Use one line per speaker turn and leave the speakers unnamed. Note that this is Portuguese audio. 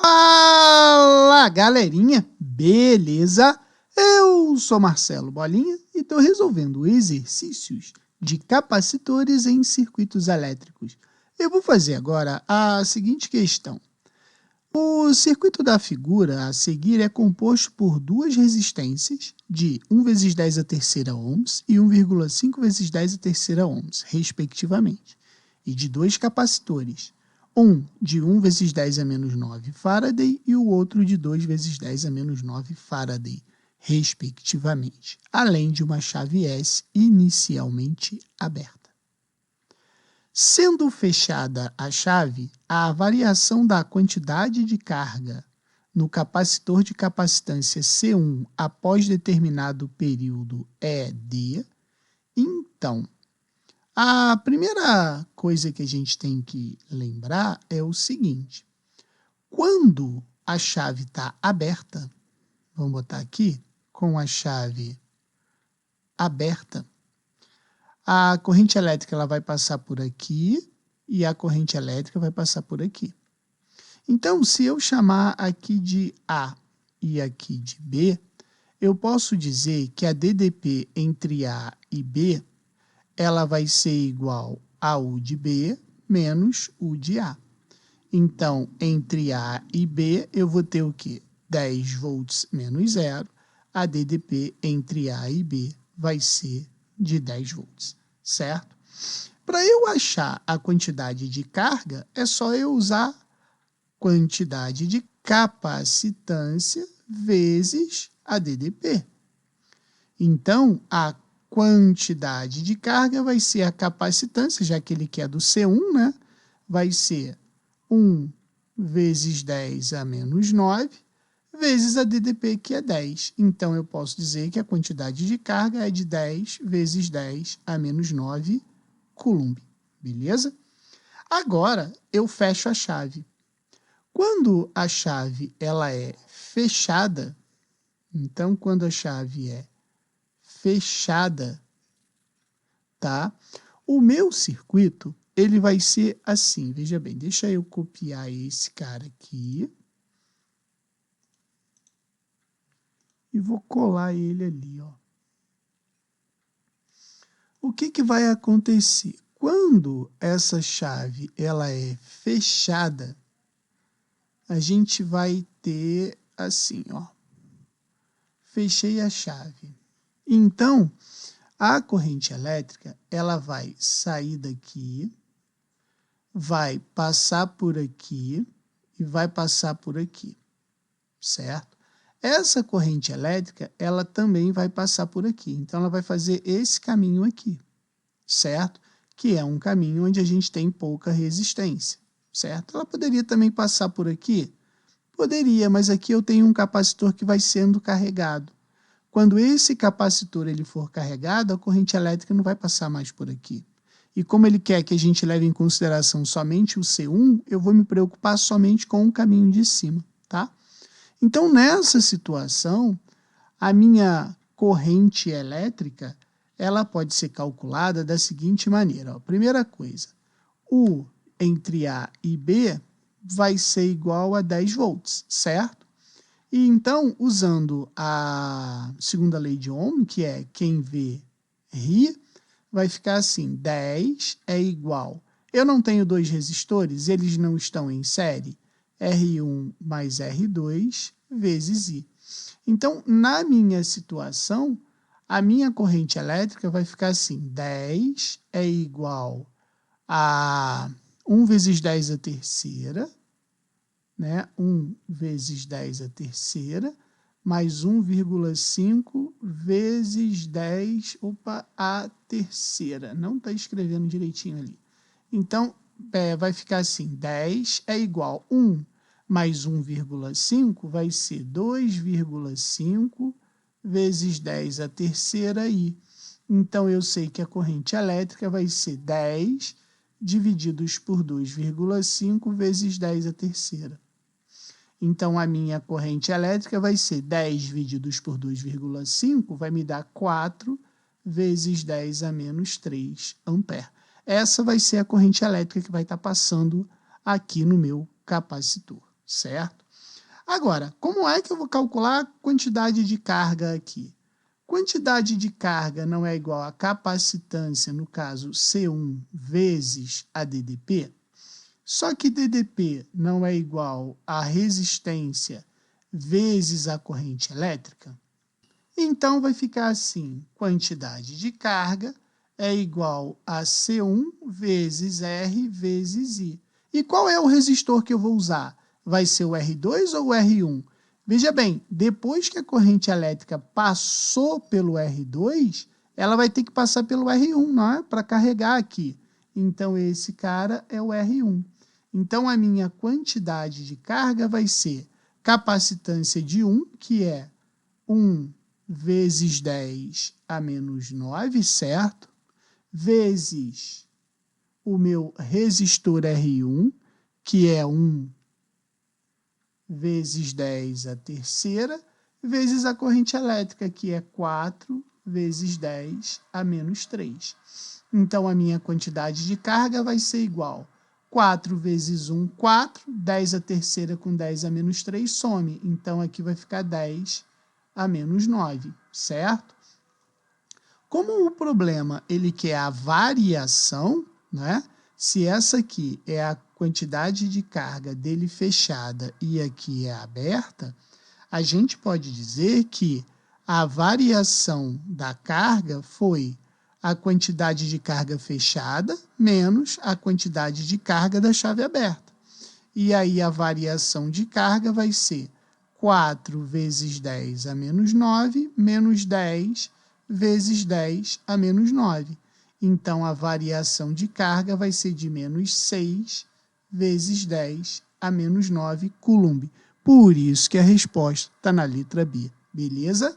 Fala, galerinha! Beleza? Eu sou Marcelo Bolinha e estou resolvendo exercícios de capacitores em circuitos elétricos. Eu vou fazer agora a seguinte questão. O circuito da figura a seguir é composto por duas resistências de 1 vezes 10 a terceira ohms e 1,5 vezes 10 a terceira ohms, respectivamente, e de dois capacitores, um de 1 vezes 10 a menos 9 Faraday e o outro de 2 vezes 10 a menos 9 Faraday, respectivamente, além de uma chave S inicialmente aberta. Sendo fechada a chave, a variação da quantidade de carga no capacitor de capacitância C1 após determinado período é D. Então, a primeira coisa que a gente tem que lembrar é o seguinte: quando a chave está aberta, vamos botar aqui, com a chave aberta, a corrente elétrica ela vai passar por aqui e a corrente elétrica vai passar por aqui. Então, se eu chamar aqui de A e aqui de B, eu posso dizer que a DDP entre A e B ela vai ser igual a U de B menos U de A. Então, entre A e B, eu vou ter o quê? 10 volts menos zero. A DDP entre A e B vai ser de 10 volts, certo? Para eu achar a quantidade de carga, é só eu usar quantidade de capacitância vezes a DDP. Então, a quantidade de carga vai ser a capacitância, já que ele quer do C1, né? Vai ser 1 vezes 10 a menos 9, vezes a DDP, que é 10. Então, eu posso dizer que a quantidade de carga é de 10 vezes 10 a menos 9 Coulomb, beleza? Agora, eu fecho a chave. Quando a chave ela é fechada, então, quando a chave é fechada, tá? O meu circuito, ele vai ser assim, veja bem, deixa eu copiar esse cara aqui e vou colar ele ali, ó. O que vai acontecer? Quando essa chave ela é fechada, a gente vai ter assim, ó. Fechei a chave. Então, a corrente elétrica, ela vai sair daqui, vai passar por aqui e vai passar por aqui, certo? Essa corrente elétrica, ela também vai passar por aqui. Então, ela vai fazer esse caminho aqui, certo? Que é um caminho onde a gente tem pouca resistência, certo? Ela poderia também passar por aqui? Poderia, mas aqui eu tenho um capacitor que vai sendo carregado. Quando esse capacitor ele for carregado, a corrente elétrica não vai passar mais por aqui. E como ele quer que a gente leve em consideração somente o C1, eu vou me preocupar somente com o caminho de cima, tá? Então, nessa situação, a minha corrente elétrica ela pode ser calculada da seguinte maneira. Ó. Primeira coisa, U entre A e B vai ser igual a 10 volts, certo? E então, usando a segunda lei de Ohm, que é quem vê ri, vai ficar assim, 10 é igual. Eu não tenho dois resistores, eles não estão em série, R1 mais R2 vezes I. Então, na minha situação, a minha corrente elétrica vai ficar assim, 10 é igual a 1 vezes 10 a terceira, né? 1 vezes 10 a terceira, mais 1,5 vezes 10 a terceira. Não está escrevendo direitinho ali. Então, vai ficar assim, 10 é igual a 1 mais 1,5 vai ser 2,5 vezes 10 a terceira I. Então, eu sei que a corrente elétrica vai ser 10 divididos por 2,5 vezes 10 a terceira. Então, a minha corrente elétrica vai ser 10 divididos por 2,5, vai me dar 4 vezes 10 a menos 3 ampere. Essa vai ser a corrente elétrica que vai estar passando aqui no meu capacitor, certo? Agora, como é que eu vou calcular a quantidade de carga aqui? Quantidade de carga não é igual a capacitância, no caso C1 vezes a DDP? Só que DDP não é igual a resistência vezes a corrente elétrica? Então vai ficar assim, quantidade de carga é igual a C1 vezes R vezes I. E qual é o resistor que eu vou usar? Vai ser o R2 ou o R1? Veja bem, depois que a corrente elétrica passou pelo R2, ela vai ter que passar pelo R1, não é? Para carregar aqui. Então, esse cara é o R1. Então, a minha quantidade de carga vai ser capacitância de 1, que é 1 vezes 10 a menos 9, certo? Vezes o meu resistor R1, que é 1 vezes 10 a terceira, vezes a corrente elétrica, que é 4 vezes 10 a menos 3. Então, a minha quantidade de carga vai ser igual a 4 vezes 1, 4, 10 a terceira com 10 a menos 3, some. Então, aqui vai ficar 10 a menos 9, certo? Como o problema ele quer a variação, né? Se essa aqui é a quantidade de carga dele fechada e aqui é aberta, a gente pode dizer que a variação da carga foi a quantidade de carga fechada menos a quantidade de carga da chave aberta. E aí a variação de carga vai ser 4 vezes 10 a menos 9, menos 10 vezes 10 a menos 9. Então, a variação de carga vai ser de menos 6 vezes 10 a menos 9 Coulomb. Por isso que a resposta está na letra B. Beleza?